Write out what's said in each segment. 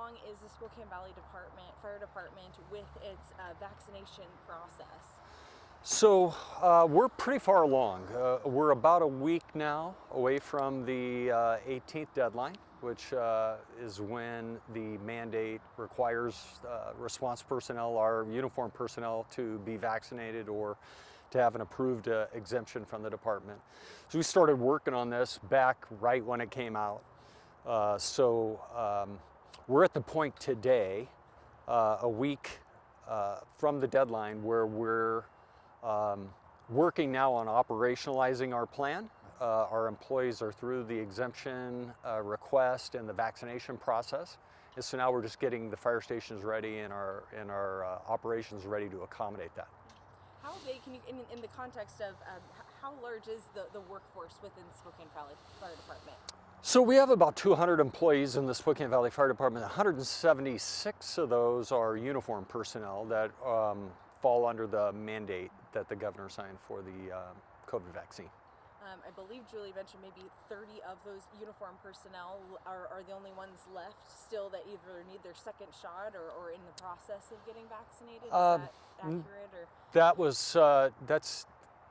along is the Spokane Valley Fire Department with its vaccination process? So we're pretty far along. We're about a week now away from the 18th deadline, which is when the mandate requires response personnel, our uniformed personnel, to be vaccinated or to have an approved exemption from the department. So we started working on this back right when it came out. We're at the point today, a week from the deadline, where we're working now on operationalizing our plan. Our employees are through the exemption request and the vaccination process. And so now we're just getting the fire stations ready and our operations ready to accommodate that. How big, can you, in the context of how large is the workforce within the Spokane Valley Fire Department? So we have about 200 employees in the Spokane Valley Fire Department. 176 of those are uniformed personnel that fall under the mandate that the governor signed for the COVID vaccine. I believe Julie mentioned maybe 30 of those uniformed personnel are the only ones left still that either need their second shot or in the process of getting vaccinated. Is that accurate? Or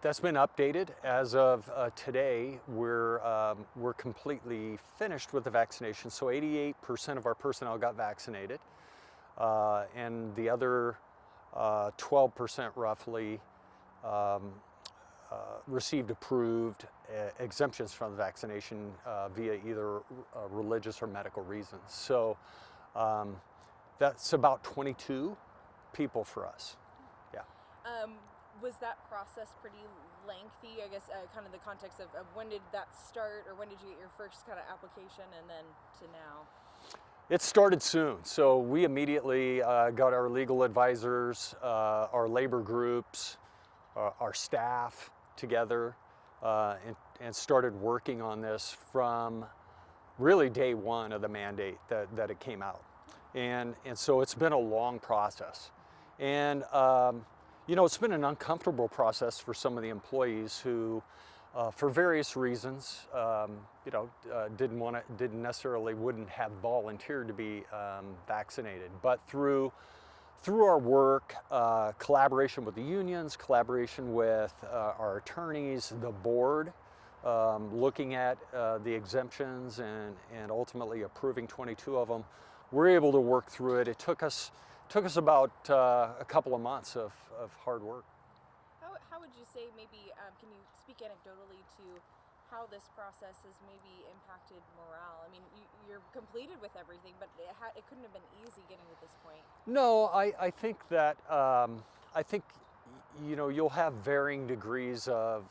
That's been updated as of today. We're completely finished with the vaccination. So 88% of our personnel got vaccinated, and the other 12% roughly received approved exemptions from the vaccination via either religious or medical reasons. So that's about 22 people for us. Yeah. Was that process pretty lengthy? I guess kind of the context of when did that start, or when did you get your first kind of application, and then to now? It started soon. So we immediately got our legal advisors, our labor groups, our staff together and started working on this from really day one of the mandate that it came out. And so it's been a long process. And you know, it's been an uncomfortable process for some of the employees who, for various reasons, didn't necessarily wouldn't have volunteered to be vaccinated. But through our work, collaboration with the unions, collaboration with our attorneys, the board, looking at the exemptions and ultimately approving 22 of them, we're able to work through it. It took us about a couple of months of hard work. How would you say, maybe, can you speak anecdotally to how this process has maybe impacted morale? I mean, you're completed with everything, but it couldn't have been easy getting to this point. No, I think that, you know, you'll have varying degrees of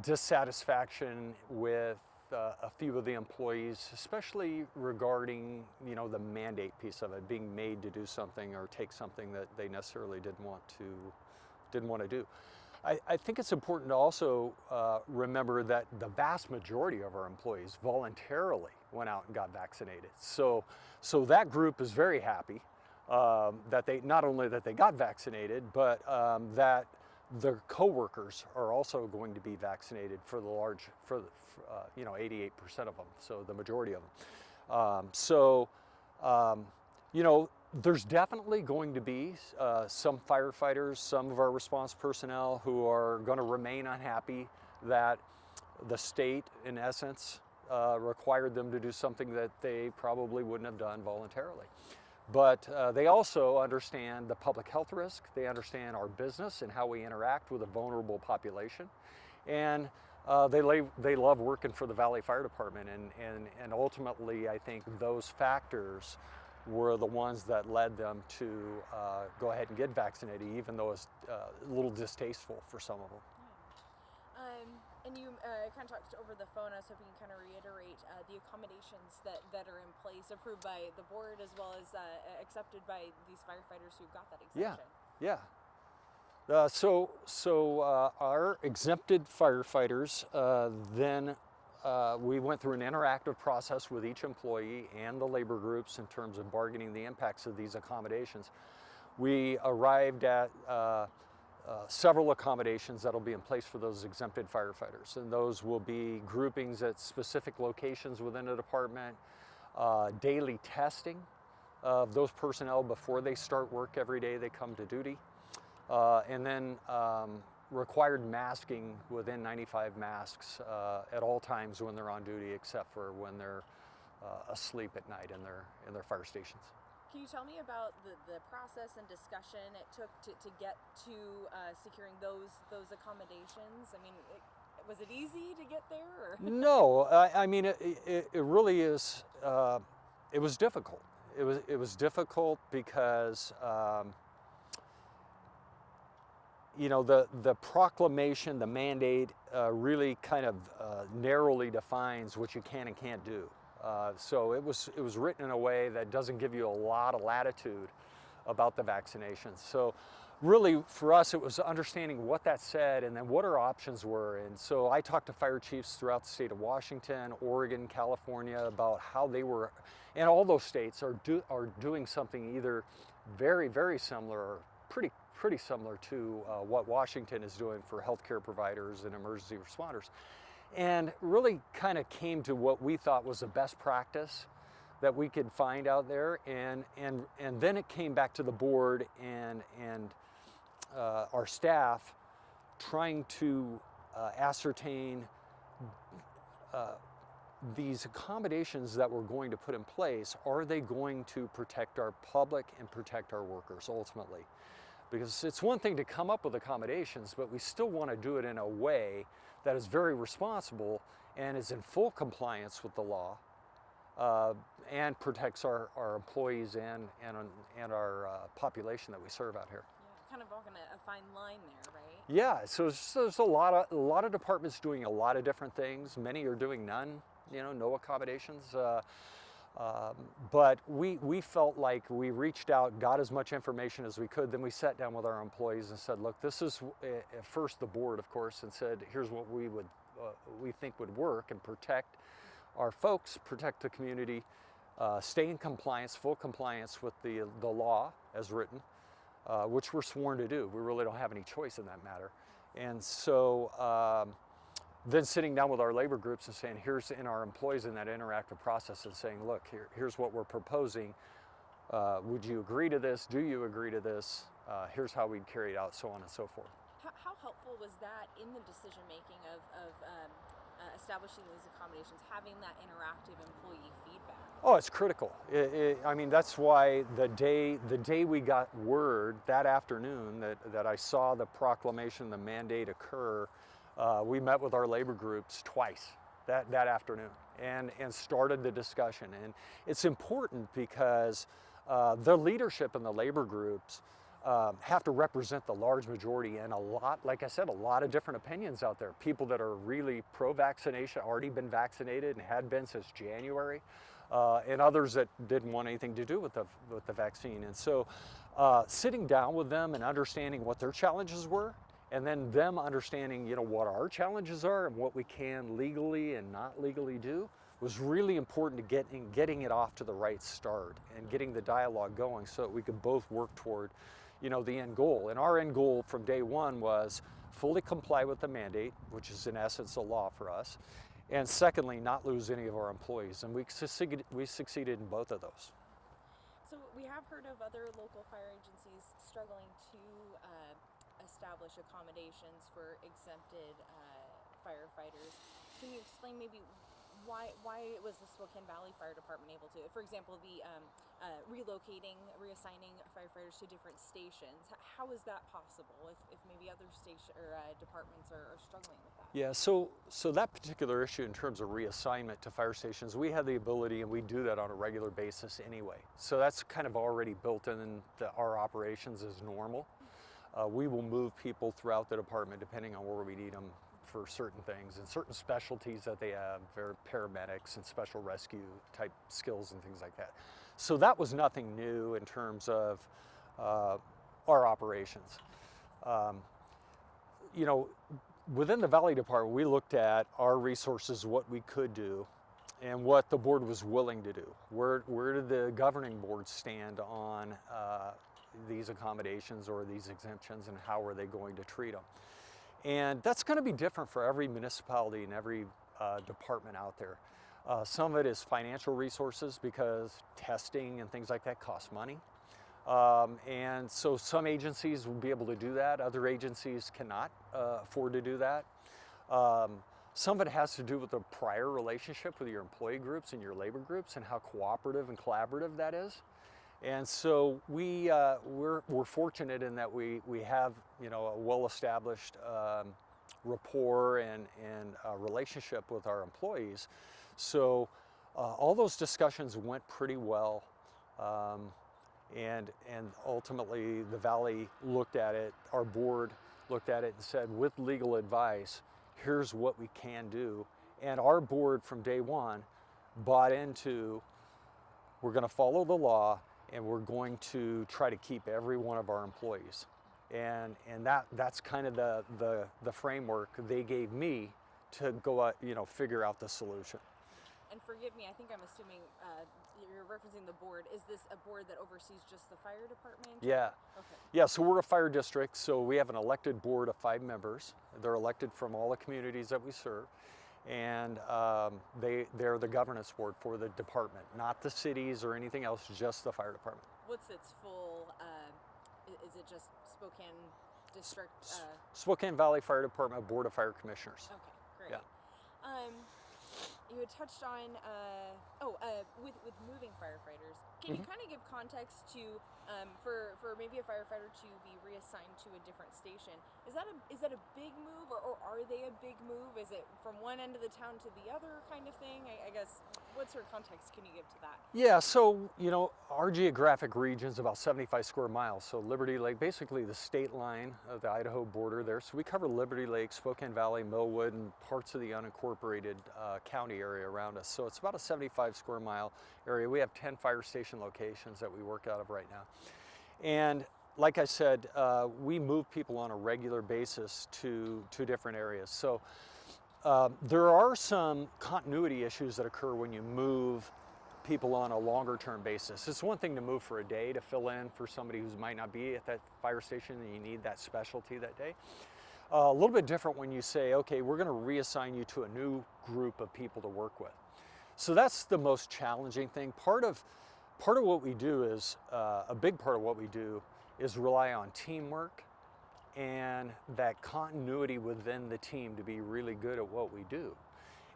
dissatisfaction with a few of the employees, especially regarding, you know, the mandate piece of it, being made to do something or take something that they necessarily didn't want to do. I think it's important to also remember that the vast majority of our employees voluntarily went out and got vaccinated. So that group is very happy that they, not only that they got vaccinated, but that their coworkers are also going to be vaccinated for the 88% of them, so the majority of them. You know, there's definitely going to be some firefighters, some of our response personnel who are going to remain unhappy that the state, in essence, required them to do something that they probably wouldn't have done voluntarily. But they also understand the public health risk, they understand our business and how we interact with a vulnerable population, and they love working for the Valley Fire Department, and ultimately I think those factors were the ones that led them to go ahead and get vaccinated, even though it's a little distasteful for some of them. And you kind of talked over the phone. I was hoping you kind of reiterate the accommodations that are in place, approved by the board as well as accepted by these firefighters who got that exemption. Yeah. Our exempted firefighters, then we went through an interactive process with each employee and the labor groups in terms of bargaining the impacts of these accommodations. We arrived at several accommodations that'll be in place for those exempted firefighters, and those will be groupings at specific locations within the department, daily testing of those personnel before they start work every day they come to duty, and then required masking within 95 masks at all times when they're on duty, except for when they're asleep at night in their fire stations. Can you tell me about the process and discussion it took to get to securing those accommodations? I mean, was it easy to get there? Or? No, I mean it really is. It was difficult. It was difficult because you know, the proclamation, the mandate, really kind of narrowly defines what you can and can't do. So it was written in a way that doesn't give you a lot of latitude about the vaccinations. So really for us it was understanding what that said and then what our options were. And so I talked to fire chiefs throughout the state of Washington, Oregon, California about how they were, and all those states are doing something either very, very similar or pretty similar to what Washington is doing for healthcare providers and emergency responders. And really kind of came to what we thought was the best practice that we could find out there, and then it came back to the board and our staff trying to ascertain these accommodations that we're going to put in place. Are they going to protect our public and protect our workers ultimately? Because it's one thing to come up with accommodations, but we still want to do it in a way that is very responsible and is in full compliance with the law, and protects our employees and our population that we serve out here. Yeah, kind of walking a fine line there, right? Yeah, so there's a lot of departments doing a lot of different things. Many are doing none, you know, no accommodations. But we felt like we reached out, got as much information as we could, then we sat down with our employees and said, look, this is, at first the board, of course, and said, here's what we think would work and protect our folks, protect the community, stay in compliance, full compliance with the law as written, which we're sworn to do. We really don't have any choice in that matter. And so, then sitting down with our labor groups and saying, here's in our employees in that interactive process and saying, look, here's what we're proposing. Would you agree to this? Do you agree to this? Here's how we'd carry it out, so on and so forth. How helpful was that in the decision making of establishing these accommodations, having that interactive employee feedback? Oh, it's critical. I mean, that's why the day we got word that afternoon that I saw the proclamation, the mandate occur, we met with our labor groups twice that afternoon and started the discussion. And it's important because the leadership in the labor groups have to represent the large majority, and a lot, like I said, a lot of different opinions out there. People that are really pro-vaccination, already been vaccinated and had been since January, and others that didn't want anything to do with the vaccine. And so sitting down with them and understanding what their challenges were, and then them understanding, you know, what our challenges are and what we can legally and not legally do was really important to getting it off to the right start and getting the dialogue going so that we could both work toward, you know, the end goal. And our end goal from day one was fully comply with the mandate, which is in essence a law for us, and secondly, not lose any of our employees. And we succeeded in both of those. So we have heard of other local fire agencies struggling to establish accommodations for exempted firefighters. Can you explain maybe why was the Spokane Valley Fire Department able to, for example, the reassigning firefighters to different stations? How is that possible if maybe other departments are struggling with that? Yeah, so that particular issue in terms of reassignment to fire stations, we have the ability, and we do that on a regular basis anyway. So that's kind of already built in our operations as normal. We will move people throughout the department depending on where we need them for certain things and certain specialties that they have, paramedics and special rescue type skills and things like that. So that was nothing new in terms of our operations. You know, within the Valley Department, we looked at our resources, what we could do, and what the board was willing to do. Where did the governing board stand on these accommodations or these exemptions, and how are they going to treat them? And that's going to be different for every municipality and every department out there. Some of it is financial resources because testing and things like that cost money. And so some agencies will be able to do that. Other agencies cannot afford to do that. Some of it has to do with the prior relationship with your employee groups and your labor groups and how cooperative and collaborative that is. And so we're fortunate in that we have, you know, a well-established rapport and relationship with our employees. So all those discussions went pretty well. And ultimately the Valley looked at it, our board looked at it and said, with legal advice, here's what we can do. And our board from day one bought into, we're going to follow the law and we're going to try to keep every one of our employees. And that's kind of the framework they gave me to go out, you know, figure out the solution. And forgive me, I think I'm assuming you're referencing the board. Is this a board that oversees just the fire department? Yeah. Okay. Yeah, so we're a fire district, so we have an elected board of 5 members. They're elected from all the communities that we serve. And they're the governance board for the department, not the cities or anything else, just the fire department. What's its full, is it just Spokane District? Spokane Valley Fire Department Board of Fire Commissioners. Okay, great. Yeah. You had touched on, with moving firefighters, can you kind of give context to, for maybe a firefighter to be reassigned to a different station? Is that a big move, or are they a big move? Is it from one end of the town to the other kind of thing? I guess, what sort of context can you give to that? Yeah, so, you know, our geographic region is about 75 square miles. So Liberty Lake, basically the state line of the Idaho border there. So we cover Liberty Lake, Spokane Valley, Millwood, and parts of the unincorporated county area around us. So it's about a 75 square mile area. We have 10 fire station locations that we work out of right now. And like I said, we move people on a regular basis to different areas. So there are some continuity issues that occur when you move people on a longer term basis. It's one thing to move for a day to fill in for somebody who might not be at that fire station and you need that specialty that day. A little bit different when you say, okay, we're going to reassign you to a new group of people to work with. So that's the most challenging thing. Part of what we do is, a big part of what we do is rely on teamwork and that continuity within the team to be really good at what we do.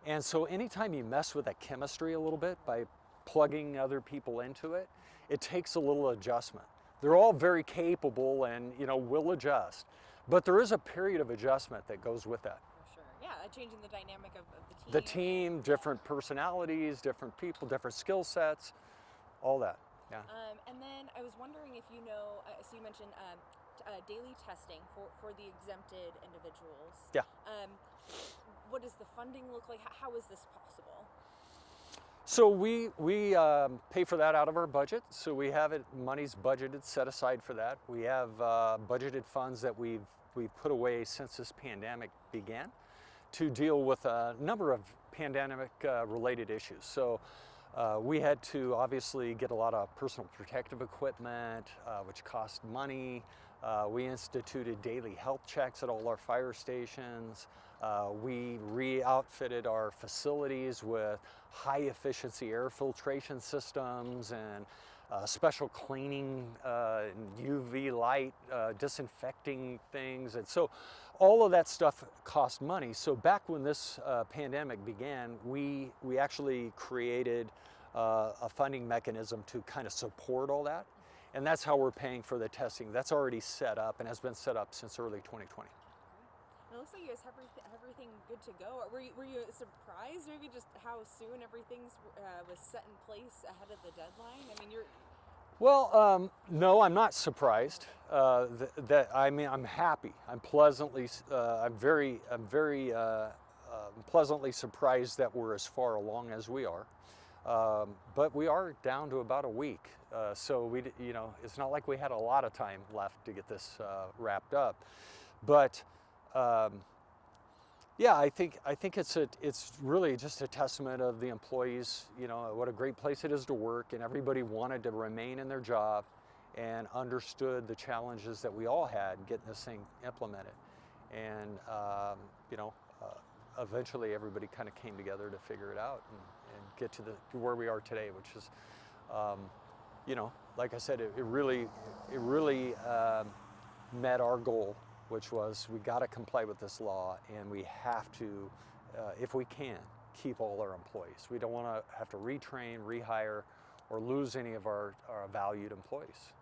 And so anytime you mess with that chemistry a little bit by plugging other people into it, it takes a little adjustment. They're all very capable and, you know, will adjust. But there is a period of adjustment that goes with that. For sure. Yeah, changing the dynamic of the team. The team, different personalities, different people, different skill sets, all that. Yeah. And then I was wondering if you know, so you mentioned daily testing for the exempted individuals. Yeah. What does the funding look like? How is this possible? So we pay for that out of our budget. So we have money's budgeted, set aside for that. We have budgeted funds that we've put away since this pandemic began to deal with a number of pandemic related issues. So we had to obviously get a lot of personal protective equipment, which cost money. We instituted daily health checks at all our fire stations. We re-outfitted our facilities with high efficiency air filtration systems and special cleaning and UV light disinfecting things. And so all of that stuff cost money. So back when this pandemic began, we actually created a funding mechanism to kind of support all that. And that's how we're paying for the testing. That's already set up and has been set up since early 2020. It looks like you guys have everything good to go. Were you surprised maybe just how soon everything was set in place ahead of the deadline? I mean, Well, no, I'm not surprised. I'm happy. I'm very pleasantly surprised that we're as far along as we are. But we are down to about a week. So it's not like we had a lot of time left to get this wrapped up. But yeah, I think it's really just a testament of the employees, what a great place it is to work, and everybody wanted to remain in their job and understood the challenges that we all had getting this thing implemented. And eventually everybody kind of came together to figure it out and get to where we are today, which is, you know, like I said, it really met our goal, which was we got to comply with this law, and we have to, if we can, keep all our employees. We don't want to have to retrain, rehire, or lose any of our valued employees.